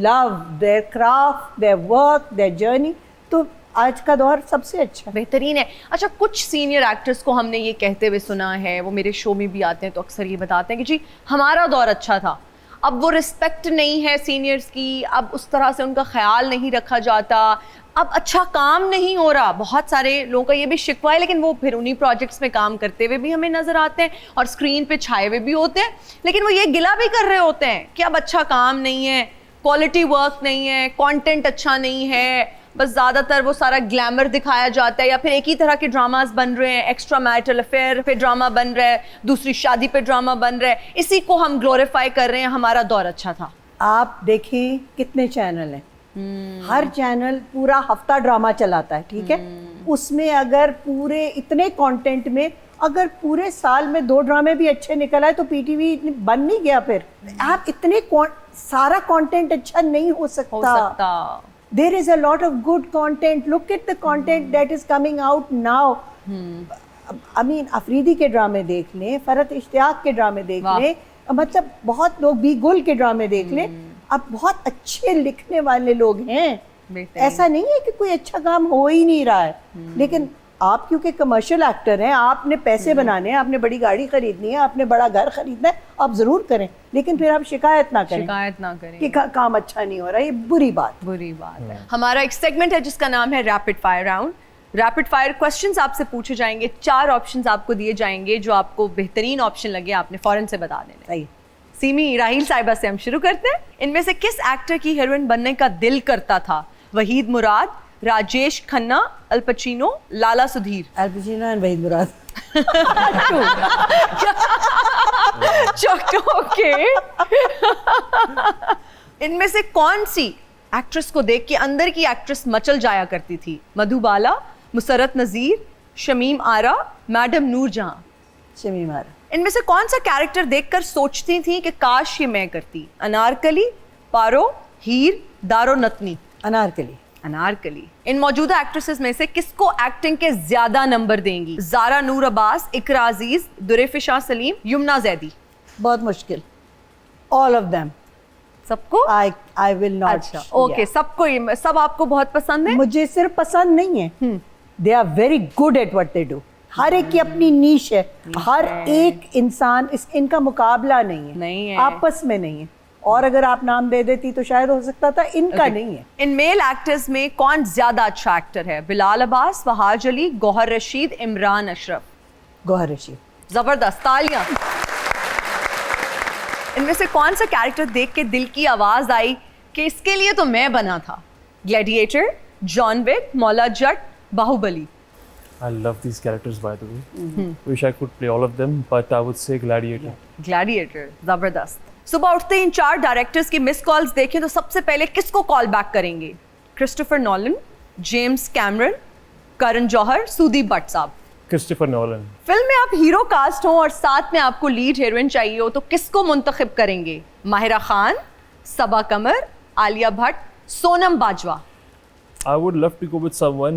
love their craft, their work, their journey. तो आज का दौर सबसे अच्छा बेहतरीन है। अच्छा, कुछ सीनियर एक्टर्स को हमने ये कहते हुए सुना है, वो मेरे शो में भी आते हैं तो अक्सर ये बताते हैं कि जी हमारा दौर अच्छा था, अब वो रिस्पेक्ट नहीं है सीनियर्स की, अब उस तरह से उनका ख्याल नहीं रखा जाता, अब अच्छा काम नहीं हो रहा। बहुत सारे लोगों का ये भी शिकवा है, लेकिन वो फिर उन्हीं प्रोजेक्ट्स में काम करते हुए भी हमें नज़र आते हैं और स्क्रीन पे छाए हुए भी होते हैं, लेकिन वो ये गिला भी कर रहे होते हैं कि अब अच्छा काम नहीं है, क्वालिटी वर्क नहीं है, कंटेंट अच्छा नहीं है, बस ज़्यादातर वो सारा ग्लैमर दिखाया जाता है, या फिर एक ही तरह के ड्रामास बन रहे हैं, एक्स्ट्रा मैरिटल अफेयर पे ड्रामा बन रहा है, दूसरी शादी पे ड्रामा बन रहा है, इसी को हम ग्लोरीफाई कर रहे हैं, हमारा दौर अच्छा था। आप देखिए कितने चैनल हैं, हर चैनल पूरा हफ्ता ड्रामा चलाता है, ठीक है। उसमें अगर पूरे इतने कंटेंट में अगर पूरे साल में 2 ड्रामे भी अच्छे निकल आए तो पीटीवी बन नहीं गया। फिर आप इतने सारा कंटेंट अच्छा नहीं हो सकता। There is a lot of good content. Look at the content that is coming out now. I mean, Afridi के ड्रामे देख लें, फरहत इश्तियाक के ड्रामे देख लें, मतलब बहुत लोग भी गुल के ड्रामे देख लें। अब बहुत अच्छे लिखने वाले लोग हैं। ऐसा नहीं है कि कोई अच्छा काम हो ही नहीं रहा है, लेकिन आप क्योंकि कमर्शियल एक्टर हैं, आपने पैसे बनाने हैं, आपने बड़ी गाड़ी खरीदनी है, आपने बड़ा घर खरीदना है, आप जरूर करें, लेकिन फिर आप शिकायत ना करें कि काम अच्छा नहीं हो रहा। ये बुरी बात है। हमारा एक सेगमेंट है जिसका नाम है rapid fire round. Rapid fire questions आपसे पूछे जाएंगे, 4 ऑप्शंस आपको दिए जाएंगे, जो आपको बेहतरीन ऑप्शन लगे आपने फौरन से बता देने। सही। सीमी राहील साहिबा से हम शुरू करते हैं। इनमें से किस एक्टर की हीरोइन बनने का दिल करता था? Waheed Murad, Rajesh Khanna, Al Pacino, Lala Sudhir. Al Pacino and Waheed Murad. Okay. इनमें से कौन सी एक्ट्रेस को देख के अंदर की एक्ट्रेस मचल जाया करती थी? मधुबाला, मुसरत नजीर, शमीम आरा, मैडम नूरजहां। शमीम आरा। इनमें से कौन सा कैरेक्टर देखकर सोचती थी कि काश ये मैं करती? अनारकली, पारो, हीर, दारो नतनी। अनारकली। अनारकली। इन मौजूदा एक्ट्रेसेस में से किसको एक्टिंग के ज्यादा नंबर देंगी? जारा नूर अब्बास, इकरा अजीज, दुरेफिशा सलीम, युमना जैदी। बहुत मुश्किल। All of them. सबको? I will not. अच्छा, ओके, सबको सब आपको बहुत पसंद है? मुझे सिर्फ पसंद नहीं है, they are very good at what they do. हर एक की अपनी नीश है, हर एक इंसान इनका मुकाबला नहीं है, आपस में नहीं है। और अगर आप नाम दे देती तो शायद हो सकता था, इनका नहीं है। इन मेल एक्टर्स में कौन ज्यादा अच्छा एक्टर है? बिलाल अब्बास, फहाज अली, गौहर रशीद, इमरान अशरफ। गौहर रशीद। जबरदस्त, तालियां। इनमें से कौन सा कैरेक्टर देख के दिल की आवाज आई कि इसके लिए तो मैं बना था? Gladiator, John Wick, Maula Jatt, Baahubali. I love these characters, by the way. Wish I could play all of them, but I would say Gladiator. Gladiator, जबरदस्त। सुबह उठते इन 4 डायरेक्टर्स की मिस कॉल्स देखें तो सबसे पहले किसको कॉल बैक करेंगे? Christopher Nolan, James Cameron, Karan Johar, Sudeep Bhatt साहब। Christopher Nolan. फिल्म में आप हीरो कास्ट हो और साथ में आपको लीड हीरोइन चाहिए हो तो किसको मुंतखब करेंगे? Mahira Khan, Saba Qamar, Alia Bhatt, Sonam Bajwa. I would love to go with someone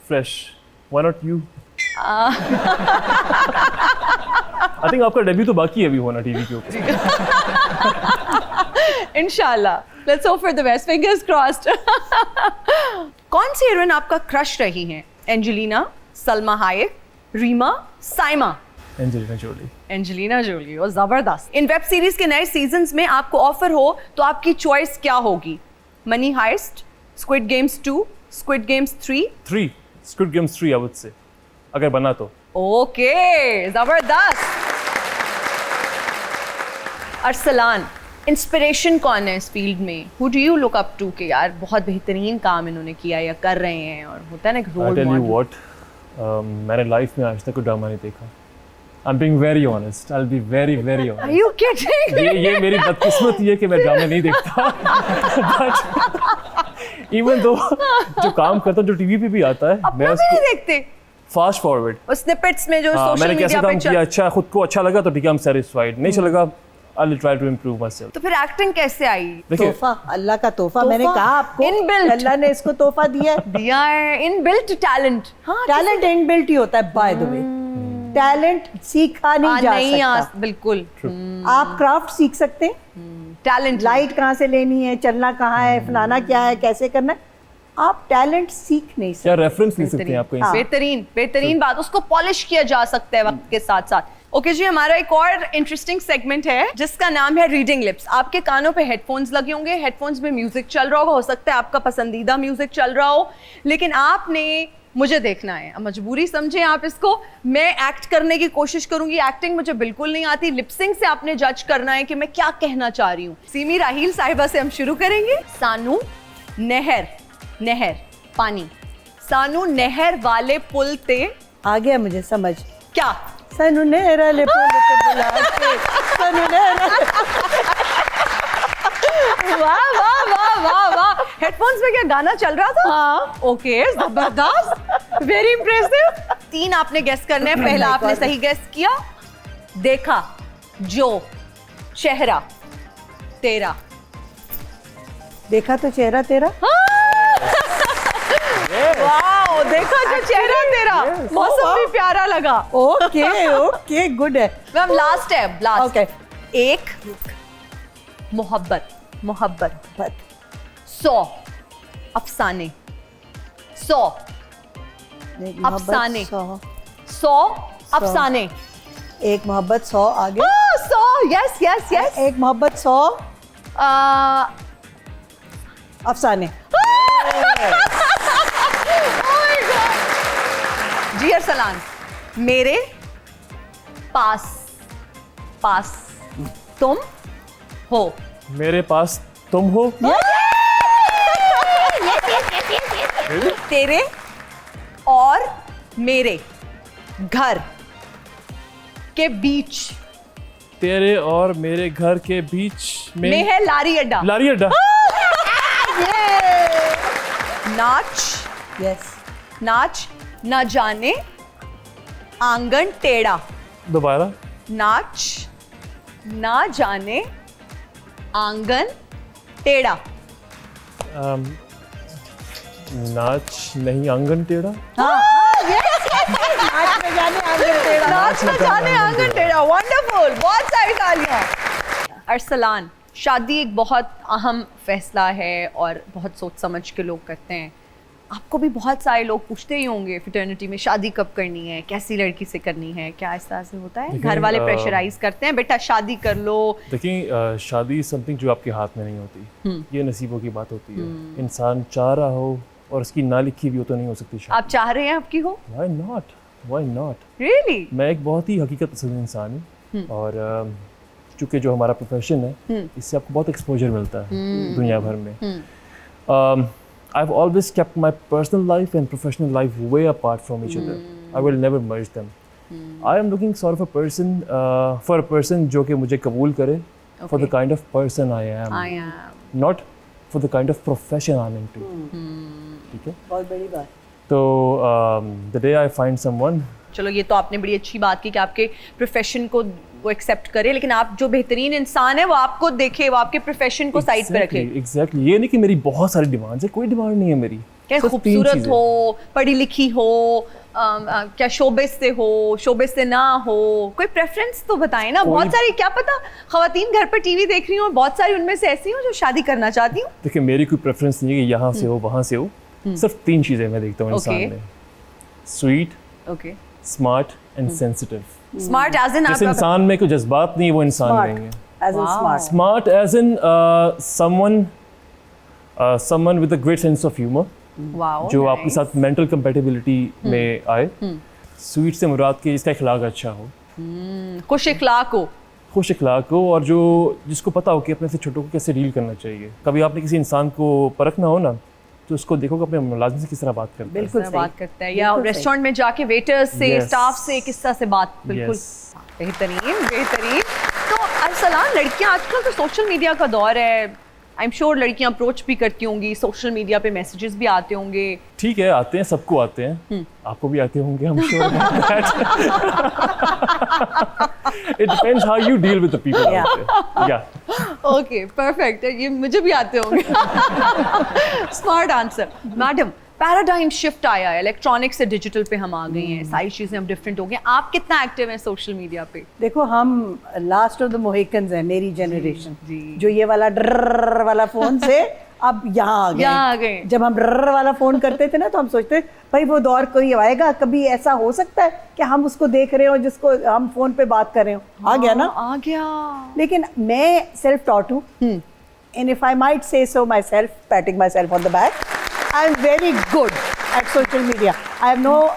fresh. Why not you? I think आपका डेब्यू तो बाकी है अभी होना टीवी के ऊपर। इंशाल्लाह, let's hope for the best, fingers crossed. कौन सी हीरोइन आपका क्रश रही हैं? Angelina, Salma Hayek, Reema, Saima. Angelina Jolie. Angelina Jolie, और जबरदस्त। इन वेब सीरीज के नए सीजन्स में आपको ऑफर हो तो आपकी चॉइस क्या होगी? Money Heist, Squid Games 2, Squid Games 3। 3. Squid Games 3, I would say. अगर बना तो। ओके, जबरदस्त। अरसलान, इंस्पिरेशन कौन है इस फील्ड में? Who do you look up to कि यार बहुत बेहतरीन काम इन्होंने किया या कर रहे हैं, और होता है ना कि role I'll tell you model. what, मैंने लाइफ में आज तक कोई ड्रामा नहीं देखा। I'm being very honest. I'll be very, very honest. Are you kidding me? ये मेरी बदकिस्मती है कि मैं ड्रामा नहीं देखता। But even though जो काम करता हूँ, जो टीवी पे भी आता है, मैं अपना भी नहीं उसको देखते? Fast forward. उस स्निपेट्स में जो सोशल मैंने कैसे मीडिया काम पे किया, अच्छा खुद को अच्छा लगा तो ठीक है, I'm satisfied. नहीं अच्छा लगा, I'll try to improve myself. तो फिर एक्टिंग कैसे आई? देखिए, तोहफा, अल्लाह का तोहफा। मैंने कहा आपको, Inbuilt। अल्लाह ने इसको तोहफा दिया है। दिया है, इनबिल्ट टैलेंट। हाँ, टैलेंट इनबिल्ट ही होता है, बाय द वे। टैलेंट सीखा नहीं जा सकता। बिल्कुल। आप क्राफ्ट सीख सकते हैं, टैलेंट, लाइट कहाँ से लेनी है, चलना कहाँ है, फलाना क्या है, कैसे करना है। आप टैलेंट सीख नहीं क्या सकते। रेफरेंस ले सकते हैं आप कहीं से? बेहतरीन बेहतरीन बात, उसको पॉलिश किया जा सकता है वक्त के साथ साथ। ओके जी, हमारा एक और इंटरेस्टिंग सेगमेंट है जिसका नाम है रीडिंग लिप्स। आपके कानों पे हेडफोन्स लगे होंगे, हेडफोन्स में म्यूजिक चल रहा होगा, हो सकता है आपका पसंदीदा म्यूजिक चल रहा हो, लेकिन आपने मुझे देखना है। अब मजबूरी समझें आप इसको, मैं एक्ट करने की कोशिश करूंगी, एक्टिंग मुझे बिल्कुल नहीं आती, लिपसिंग से आपने जज करना है कि मैं क्या कहना चाह रही हूँ। सीमी राहील साहिबा से हम शुरू करेंगे। सानू नहर, नहर पानी, सानू नहर वाले पुल ते। आ गया मुझे समझ। क्या? सानू नहर वाले पुल ते बुला के, सानू नहर। वाह वाह वाह वाह वाह। हेडफोन्स में क्या गाना चल रहा था? हाँ। ओके, जबरदस्त, वेरी इंप्रेसिव। 3 आपने गेस करने हैं। पहला आपने सही गेस किया। देखा जो चेहरा तेरा। देखा तो चेहरा तेरा। वाओ, देखा जो चेहरा तेरा। मौसम भी प्यारा लगा। ओके ओके, गुड है। मैम लास्ट है, लास्ट। ओके। एक मोहब्बत, मोहब्बत, बत 100 अफसाने, 100 अफसाने, 100 अफसाने। एक मोहब्बत 100 आगे। 100, यस यस यस। एक मोहब्बत 100 अफसाने। जी अरसलान, मेरे पास पास तुम हो। मेरे पास तुम हो। तेरे और मेरे घर के बीच तेरे और मेरे घर के बीच में है लारी अड्डा। लारी अड्डा। नाच यस, नाच न जाने आंगन टेढ़ा। दोबारा। नाच ना जाने आंगन टेढ़ा। नाच नहीं आंगन टेढ़ा। नाच में जाने आगे तेरा। नाच न जाने आंगन टेढ़ा। वंडरफुल, बहुत सारी तालियां। अरसलान, शादी एक बहुत अहम फैसला है और बहुत सोच समझ के लोग करते हैं। आपको भी बहुत सारे लोग पूछते ही होंगे फ्रेटर्निटी में, शादी कब करनी है, कैसी लड़की से करनी है, क्या इस तरह से होता है? देखिए, घर वाले प्रेशराइज करते हैं, बेटा शादी कर लो। देखिए, शादी समथिंग जो आपके हाथ में नहीं होती, ये नसीबों की बात होती है। इंसान चाह रहा हो और उसकी ना लिखी भी हो तो नहीं हो सकती शादी। आप चाह रहे हैं आपकी हो? Why not? Why not? Really? मैं एक बहुत ही हकीकत पसंद इंसान हूँ और चूँकि जो हमारा प्रोफेशन है इससे आपको बहुत एक्सपोजर मिलता है दुनिया भर में। I've always kept my personal life and professional life way apart from each other. I will never merge them. I am looking sort of a person for a person जो कि मुझे कबूल करे for the kind of person I am. I am. Not for the kind of profession I'm into. ठीक है? बहुत बड़ी बात। तो the day I find someone, चलो ये तो आपने बड़ी अच्छी बात की कि आपके प्रोफेशन को वो एक्सेप्ट करे, लेकिन आप जो बेहतरीन इंसान है वो आपको देखे, वो आपके प्रोफेशन को साइड पे रखे। एग्जैक्टली। ये नहीं कि मेरी बहुत सारी डिमांड्स है, कोई डिमांड नहीं है मेरी। क्या सिर्फ तीन खूबसूरत चीज़ें। हो, पढ़ी लिखी हो, क्या शोबे से हो, शोबे से ना हो, कोई प्रेफरेंस तो बताएं ना। बहुत सारी, क्या पता खवातीन घर पर टीवी देख रही हो और बहुत सारी उनमें से ऐसी हो जो शादी करना चाहती हूँ। देखिए, मेरी कोई प्रेफरेंस नहीं है कि यहाँ से हो वहाँ से हो। सिर्फ तीन चीज़ें मैं देखता हूँ इंसान Okay. में: sweet, okay, smart and sensitive. Smart as in जिस इंसान में कोई जज्बात नहीं है वो इंसान Smart. नहीं है। As in smart. Smart as in someone with a great sense of humor, wow, जो आपके साथ मेंटल कंपेटिबिलिटी में आए। स्वीट से मुराद के जिसका इखलाक अच्छा हो, खुश इखलाक हो। खुश इखलाक हो और जो जिसको पता हो कि अपने से छोटों को कैसे डील करना चाहिए। कभी आपने किसी इंसान को परखना हो ना तो उसको देखो कि अपने मुलाजिम से किस तरह बात करता है। बिल्कुल किस तरह सही। बात करता है, या बिल्कुल सही। रेस्टोरेंट में जाके वेटर्स से, Yes. स्टाफ से किस तरह से बात। बिल्कुल Yes. बेहतरीन, बेहतरीन। तो अरसलान, लड़कियां आजकल तो सोशल मीडिया का दौर है, आई एम श्योर लड़कियां अप्रोच भी करती होंगी, सोशल मीडिया पे मैसेजेस भी आते होंगे। ठीक है, आते हैं, सबको आते हैं, आपको भी आते होंगे, I'm sure about that. It depends how you deal with the people out there. Yeah. Okay, perfect, ये मुझे भी आते होंगे। Smart answer. Madam, paradigm shift आया है, इलेक्ट्रॉनिक से डिजिटल पे हम आ गए हैं, सारी चीजें अब डिफरेंट हो गई हैं। आप कितना एक्टिव हैं सोशल मीडिया पे? देखो, हम लास्ट ऑफ द मोहिकन्स हैं, मेरी जनरेशन, जी। जो ये वाला ड्रर वाला फोन से अब यहाँ आ गए। यहाँ आ गए। जब हम ड्रर वाला फोन करते थे ना तो हम सोचते भाई वो दौर कोई आएगा, कभी ऐसा हो सकता है कि हम उसको देख रहे हो जिसको हम फोन पे बात कर रहे हो। आ गया ना? आ गया। लेकिन मैं सेल्फ टॉट हूँ, and if I might say so myself, patting myself on the back, I'm very good at social media. I have no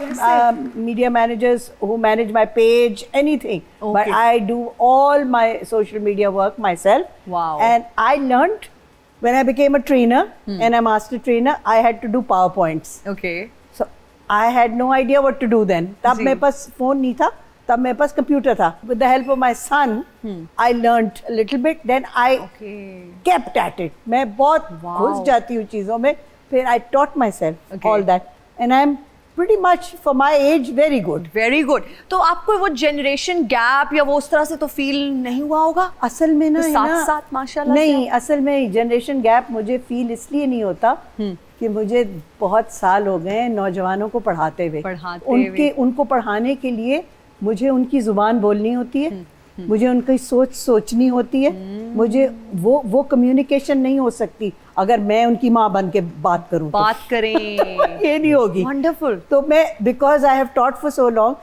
media managers who manage my page, anything. But Okay. I do all my social media work myself. Wow. And I learned when I became a trainer and a master trainer, I had to do PowerPoints. Okay, So I had no idea what to do then. तब जी। मेरे पास phone नहीं था, तब मेरे पास computer था. With the help of my son, I learned a little bit. Then I okay, kept at it. मैं बहुत Wow. घुस जाती हूँ चीज़ों में. फिर I taught myself Okay. all that. And I'm pretty much for my age very good. Very good. तो आपको वो जनरेशन गैप या वो उस तरह से तो फील नहीं हुआ होगा? असल में ना तो है साथ ना, साथ माशाल्लाह से नहीं, असल में जनरेशन गैप मुझे फील इसलिए नहीं होता कि मुझे बहुत साल हो गए नौजवानों को पढ़ाते हुए। उनको पढ़ाने के लिए मुझे उनकी ज़ुबान बोलनी होती है, मुझे उनकी सोच सोचनी होती है, मुझे वो कम्युनिकेशन नहीं हो सकती अगर मैं उनकी माँ बन के बात करूँ। बात करें। ये नहीं होगी। वंडरफुल। तो मैं, because I have taught for so long,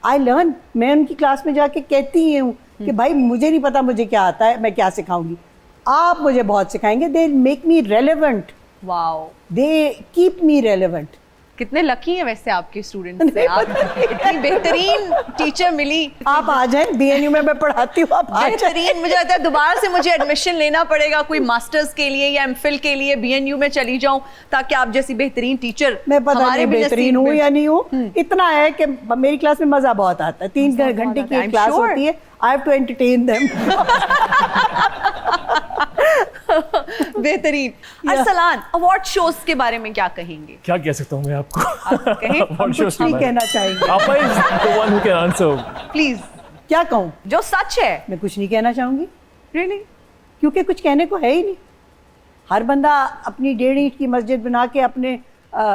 I learn. मैं उनकी क्लास में जाके कहती ही हूँ कि भाई मुझे नहीं पता मुझे क्या आता है, मैं क्या सिखाऊंगी, आप मुझे बहुत सिखाएंगे। They make me relevant, wow. They keep me relevant. कितने लकी हैं वैसे आपके स्टूडेंट्स से, आप इतनी बेहतरीन टीचर मिली। आप आ जाएं, बीएनयू में मैं पढ़ाती हूँ, आप आ जाएं। बेहतरीन, मुझे लगता है दोबारा से मुझे एडमिशन लेना पड़ेगा कोई मास्टर्स के लिए या एमफिल के लिए, बीएनयू में चली जाऊं ताकि आप जैसी बेहतरीन टीचर मैं पता हमारे नहीं भी बेहतरीन नसीब हूँ में। या नहीं हूँ, इतना है कि मेरी क्लास में मजा बहुत आता है। 3 घंटे की I'm क्लास sure. होती है, I have to entertain them. बेहतरीन। अरसलान, अवार्ड शोज के बारे में क्या कहेंगे? क्या कह सकता हूँ मैं आपको? आप कहें, Award shows कुछ नहीं के बारे में। कहना चाहेंगे। आपा is the one who can answer. Please, क्या कहूँ? जो सच है। मैं कुछ नहीं कहना चाहूंगी, रियली? क्योंकि कुछ कहने को है ही नहीं। हर बंदा अपनी 1.5 ईंट की मस्जिद बना के अपने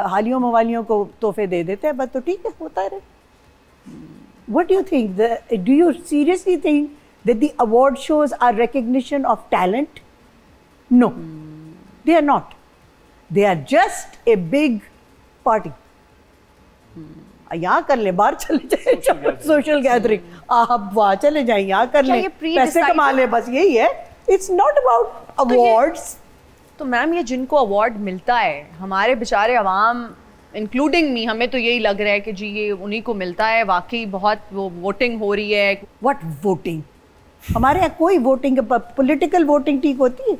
हालियों मवालियों को तोहफे दे देते हैं, बस तो ठीक है, होता रहे। What do you think? Do you seriously think that the award shows are recognition of talent? No, they are not. They are just a big party. यहाँ कर ले, बाहर चले जाए, सोशल गैदरिंग। आप वहाँ चले जाए, यहाँ कर क्या ले, ये पैसे pre-decided? कमा ले, बस यही है। It's not about awards. तो मैम, ये जिनको अवार्ड मिलता है, हमारे बेचारे अवाम इंक्लूडिंग मी, हमें तो यही लग रहा है कि जी ये उन्हीं को मिलता है। वाकई बहुत वो वोटिंग हो रही है। What voting? हमारे यहाँ कोई वोटिंग, पॉलिटिकल वोटिंग ठीक होती है?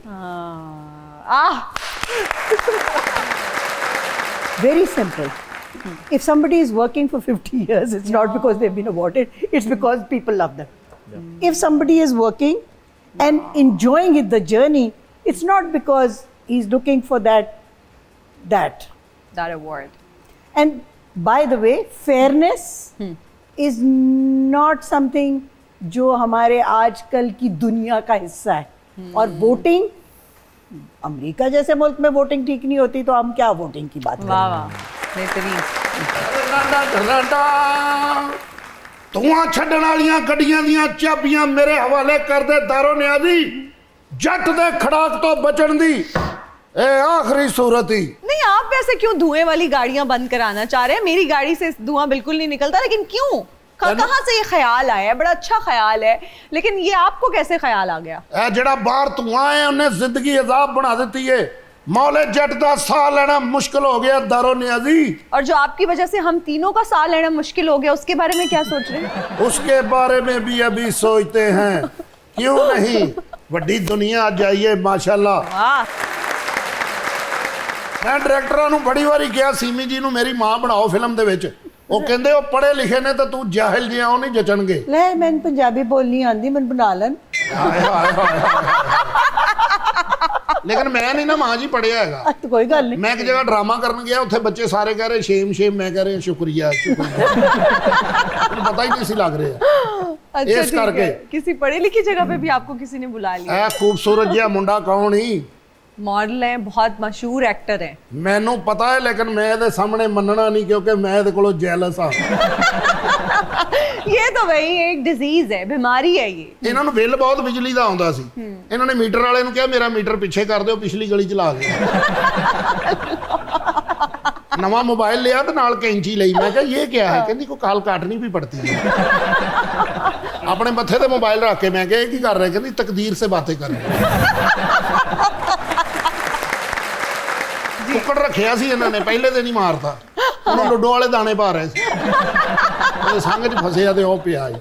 Very simple. If somebody is working for 50 years, it's not because they've been awarded, it's because people love them. If somebody is working and enjoying it, the journey, it's not because he's looking for that. that award. And by the way, fairness is not something जो हमारे आजकल की दुनिया का हिस्सा है। और voting, America जैसे मुल्क में वोटिंग ठीक नहीं होती तो हम क्या वोटिंग की बात वाह करें? वाह, बेहतरीन। ਧੂਆਂ ਛੱਡਣ ਵਾਲੀਆਂ ਗੱਡੀਆਂ ਦੀਆਂ ਚਾਬੀਆਂ ਮੇਰੇ ਹਵਾਲੇ ਕਰਦੇ ਦਾਰੋ ਨਿਆਜ਼ੀ, ਜੱਟ ਦੇ ਖੜਾਕ ਤੋਂ ਬਚਣ ਦੀ ਇਹ ਆਖਰੀ ਸੂਰਤ ਹੀ। नहीं, आप वैसे क्यों धुएं वाली गाड़ियां बंद कराना चाह रहे हैं? मेरी गाड़ी से धुआं बिल्कुल नहीं निकलता, लेकिन क्यों? कहाँ से ये ख्याल आया है? बड़ा अच्छा ख्याल है, लेकिन ये आपको कैसे ख्याल आ गया? ਇਹ ਜਿਹੜਾ ਬਾਹਰ ਧੂਆਂ ਹੈ ਉਹਨੇ ਜ਼ਿੰਦਗੀ ਅਜ਼ਾਬ ਬਣਾ ਦਿੱਤੀ ਏ। ਮੌਲੇ ਜੱਟ ਦਾ ਸਾਹ ਲੈਣਾ ਮੁਸ਼ਕਲ ਹੋ ਗਿਆ ਦਾਰੋ ਨਿਆਜ਼ੀ। और जो आपकी वजह से हम तीनों का साह लेना मुश्किल हो गया, उसके बारे में क्या सोच रहे हैं? उसके बारे में भी अभी सोचते हैं, क्यों नहीं। ਵੱਡੀ ਦੁਨੀਆ ਜਾਈਏ ਮਾਸ਼ਾਅੱਲਾ। वाह, ਮੈਂ ਡਾਇਰੈਕਟਰਾਂ ਨੂੰ ਬੜੀ ਵਾਰੀ ਕਿਹਾ ਸੀਮੀ ਜੀ ਨੂੰ ਮੇਰੀ ਮਾਂ ਬਣਾਓ ਫਿਲਮ ਦੇ ਵਿੱਚ, ਉਹ ਕਹਿੰਦੇ ਉਹ ਪੜ੍ਹੇ ਲਿਖੇ ਨੇ ਤਾਂ ਤੂੰ ਜਾਹਿਲ ਜਿਹਾ, ਉਹ ਨਹੀਂ ਜਚਣਗੇ। ਲੈ, ਮੈਨੂੰ ਪੰਜਾਬੀ ਬੋਲਣੀ ਆਂਦੀ, ਮੈਨੂੰ ਬਣਾ ਲੈਣ। ਹਾਏ ਹਾਏ ਹਾਏ। ਲੇਕਿਨ ਮੈਂ ਨਹੀਂ ਨਾ ਮਾਂ ਜੀ ਪੜ੍ਹਿਆ ਹੈਗਾ। ਤਾਂ ਕੋਈ ਗੱਲ ਨਹੀਂ। ਮੈਂ ਇੱਕ ਜਗ੍ਹਾ ਡਰਾਮਾ ਕਰਨ ਗਿਆ, ਉੱਥੇ ਬੱਚੇ ਸਾਰੇ ਕਹਿ ਰਹੇ ਸ਼ੇਮ ਸ਼ੇਮ, मैं कह रहे शुक्रिया शुक्रिया। ਮੈਨੂੰ ਪਤਾ ਹੀ ਨਹੀਂ ਸੀ ਲੱਗ ਰਿਹਾ। अच्छा इस ठीक करके। है। किसी पढ़ी लिखी जगह पे भी आपको किसी ने बुला लिया? ਇਹ ਖੂਬਸੂਰਤ ਜਿਹਾ ਮੁੰਡਾ ਕੌਣ ਹੀ? मॉडल हैं, बहुत मशहूर एक्टर हैं। ਮੈਨੂੰ ਪਤਾ ਹੈ, ਲੇਕਿਨ ਮੈਂ ਇਹਦੇ ਸਾਹਮਣੇ ਮੰਨਣਾ ਨਹੀਂ, ਕਿਉਂਕਿ ਮੈਂ ਇਹਦੇ ਕੋਲੋਂ ਜੈਲਸ ਆ। ये तो वही एक डिजीज है, बीमारी है ये। ਇਹਨਾਂ ਨੂੰ ਬਿੱਲ ਬਹੁਤ ਬਿਜਲੀ ਦਾ ਆਉਂਦਾ ਸੀ। ਇਹਨਾਂ ਨੇ ਮੀਟਰ ਵਾਲੇ ਨੂੰ ਕਿਹਾ ਮੇਰਾ ਮੀਟਰ ਪਿੱਛੇ ਕਰ ਦਿਓ, ਪਿਛਲੀ ਗਲੀ ਚ ਲਾ ਗਿਆ। ਨਵਾਂ ਮੋਬਾਈਲ ਲਿਆ ਤੇ ਨਾਲ ਕੈਂਚੀ ਲਈ। ਮੈਂ ਕਿਹਾ ਇਹ क्या है? ਕਹਿੰਦੀ ਕੋਈ ਕਾਲ ਕਾਟਣੀ ਵੀ ਪੜਤੀ ਹੈ। ਆਪਣੇ ਮੱਥੇ ਤੇ ਮੋਬਾਈਲ ਰੱਖ ਕੇ ਮੈਂ ਕਿਹਾ ਇਹ ਕੀ ਕਰ ਰਹੇ? ਕਹਿੰਦੀ ਤਕਦੀਰ ਸੇ ਬਾतें ਕਰ ਰਹੇ। ਕੁੱਕੜ ਰੱਖਿਆ ਸੀ ਇਹਨਾਂ ਨੇ, ਪਹਿਲੇ ਦਿਨ ਹੀ ਮਾਰਤਾ। ਉਹਨੂੰ ਲੁੱਡੋ ਵਾਲੇ ਦਾਣੇ ਪਾ ਰਹੇ ਸੀ, ਉਹਦੇ ਸੰਗ 'ਚ ਫਸਿਆ ਤੇ ਉਹ ਪਿਆ ਸੀ।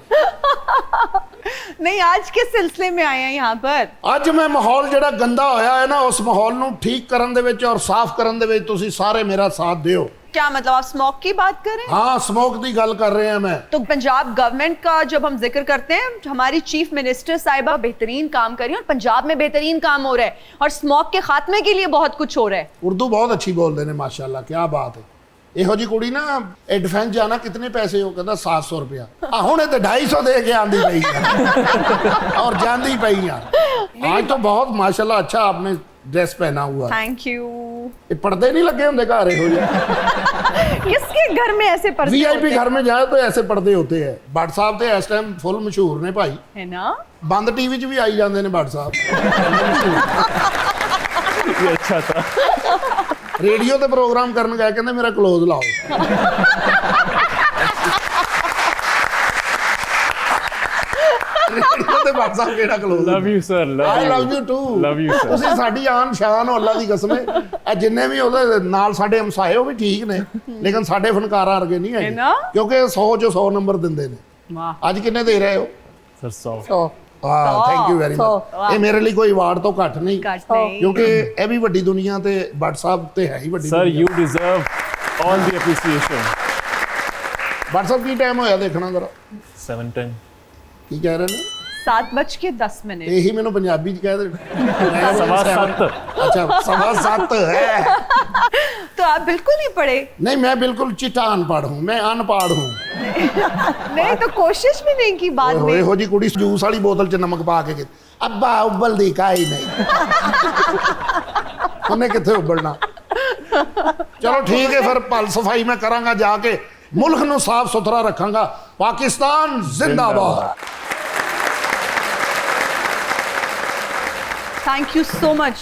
नहीं, आज किस सिलसिले में आए हैं यहाँ पर? ਅੱਜ ਮੈਂ ਮਾਹੌਲ ਜਿਹੜਾ ਗੰਦਾ ਹੋਇਆ ਹੈ ਨਾ, ਉਸ ਮਾਹੌਲ ਨੂੰ ਠੀਕ ਕਰਨ ਦੇ ਵਿੱਚ ਔਰ ਸਾਫ਼ ਕਰਨ ਦੇ ਵਿੱਚ ਤੁਸੀਂ ਸਾਰੇ ਮੇਰਾ ਸਾਥ ਦਿਓ। क्या मतलब, आप स्मोक की बात कर रहे हैं? हाँ, स्मोक की गल कर रहे हैं मैं। तो पंजाब गवर्नमेंट का जब हम जिक्र करते हैं, हमारी चीफ मिनिस्टर साहिबा बेहतरीन काम कर रही है और पंजाब में बेहतरीन काम हो रहा है और स्मोक के खात्मे के लिए बहुत कुछ हो रहा है। उर्दू बहुत अच्छी बोलते हैं माशाल्लाह, क्या बात है। ਇਹੋ ਜੀ ਕੁੜੀ ਨਾ ਇਹ ਡਿਫੈਂਸ ਜਾਣਾ ਕਿੰਨੇ ਪੈਸੇ? ਉਹ ਕਹਿੰਦਾ 700 ਰੁਪਇਆ। ਆ ਹੁਣ ਇਹ ਤੇ 250 ਦੇ ਕੇ ਆਂਦੀ ਪਈ ਆ ਔਰ ਜਾਂਦੀ ਪਈ ਆ। आज तो बहुत माशाल्लाह अच्छा आपने ड्रेस पहना हुआ है। Thank you. ये पर्दे नहीं लगे होंगे घर हो जाए। किसके घर में ऐसे पर्दे वीआईपी होते हैं? घर में जाए तो ऐसे पर्दे होते हैं। भट्ट साहब तो इस टाइम फुल मशहूर ने भाई, है ना? बंद टीवी च भी आई जाते ने भट्ट साहब। ये अच्छा था। रेडियो ते प्रोग्राम करन गए, कहंदे मेरा क्लोज लाओ। रेडियो ते ਭੱਟ ਸਾਹਿਬ ਕਿਹੜਾ close love you sir, I love you too, love you sir. ਤੁਸੀਂ ਸਾਡੀ ਆਨ ਸ਼ਾਨ ਹੋ, ਅੱਲਾ ਦੀ ਕਸਮ ਹੈ। ਇਹ ਜਿੰਨੇ ਵੀ ਉਹਦੇ ਨਾਲ ਸਾਡੇ ਹਮਸਾਏ ਉਹ ਵੀ ਠੀਕ ਨੇ, ਲੇਕਿਨ ਸਾਡੇ ਫਨਕਾਰਾਂ ਵਰਗੇ ਨਹੀਂ ਹੈਗੇ, ਨਾ? ਕਿਉਂਕਿ 100 ਚੋਂ 100 ਨੰਬਰ ਦਿੰਦੇ ਨੇ। ਵਾਹ, ਅੱਜ ਕਿੰਨੇ ਦੇ ਰਹੇ ਹੋ? ਸਰ 100। ਸੋ ਹਾਂ, ਥੈਂਕ ਯੂ ਵੈਰੀ ਸੌ। ਮਚ। ਇਹ ਮੇਰੇ ਲਈ ਕੋਈ ਅਵਾਰਡ ਤੋਂ ਘੱਟ ਨਹੀਂ, ਘੱਟ ਨਹੀਂ। ਕਿਉਂਕਿ ਇਹ ਵੀ ਵੱਡੀ ਦੁਨੀਆ ਤੇ ਭੱਟ ਸਾਹਿਬ ਤੇ ਹੈ ਹੀ ਵੱਡੀ ਸਰ ਦੁਨੀਆ। You deserve all the appreciation. Bhatt Sahib Ki time ਹੋਇਆ ਦੇਖਣਾ ਜ਼ਰਾ, 7:10। ਕੀ ਕਹਿ ਰਹੇ ਨੇ? 7:10 ਇਹੀ ਮੈਨੂੰ ਪੰਜਾਬੀ ਚ ਕਹਿ ਦੇ। 7:15। ਅੱਛਾ 7:15 है। तो आप बिल्कुल नहीं पढ़े? नहीं, मैं बिल्कुल चिट्टा अनपढ़ हूँ, मैं अनपढ़ हूँ। नहीं तो कोशिश भी नहीं की बाद में? ਇਹੋ ਜੀ ਕੁੜੀ ਜੂਸ ਵਾਲੀ ਬੋਤਲ ਚ ਨਮਕ ਪਾ ਕੇ ਅੱਬਾ ਉਬਲਦੀ ਕਾਈ ਨਹੀਂ। ਉਹਨੇ ਕਿੱਥੇ ਉਬਲਣਾ। ਚਲੋ ਠੀਕ ਹੈ, ਫਿਰ ਭਲ ਸਫਾਈ ਮੈਂ ਕਰਾਂਗਾ ਜਾ ਕੇ, ਮੁਲਕ ਨੂੰ ਸਾਫ ਸੁਥਰਾ ਰੱਖਾਂਗਾ। ਪਾਕਿस्तान जिंदाबाद। Thank you so much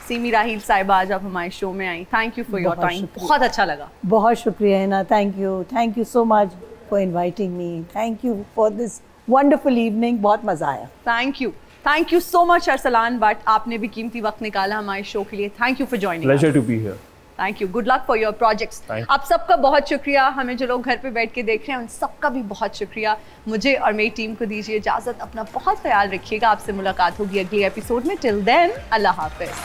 Seemi Raheel साहिबा, आज आप हमारे शो में आई। थैंक यू फॉर योर बहुत टाइम, शुक्रिया। बहुत अच्छा लगा। बहुत शुक्रिया Hina, thank you so much for inviting me, thank you for this wonderful evening, बहुत मज़ा आया। Thank you so much Arsalan Bhatt, आपने भी कीमती वक्त निकाला हमारे शो के लिए। Thank you for joining. Pleasure to be here. Thank you, good luck for your projects. Thank you. आप सबका बहुत शुक्रिया, हमें जो लोग घर पे बैठ के देख रहे हैं उन सबका भी बहुत शुक्रिया। मुझे और मेरी टीम को दीजिए इजाज़त, अपना बहुत ख्याल रखिएगा। आपसे मुलाकात होगी अगले एपिसोड में। टिल देन, अल्लाह हाफिज़।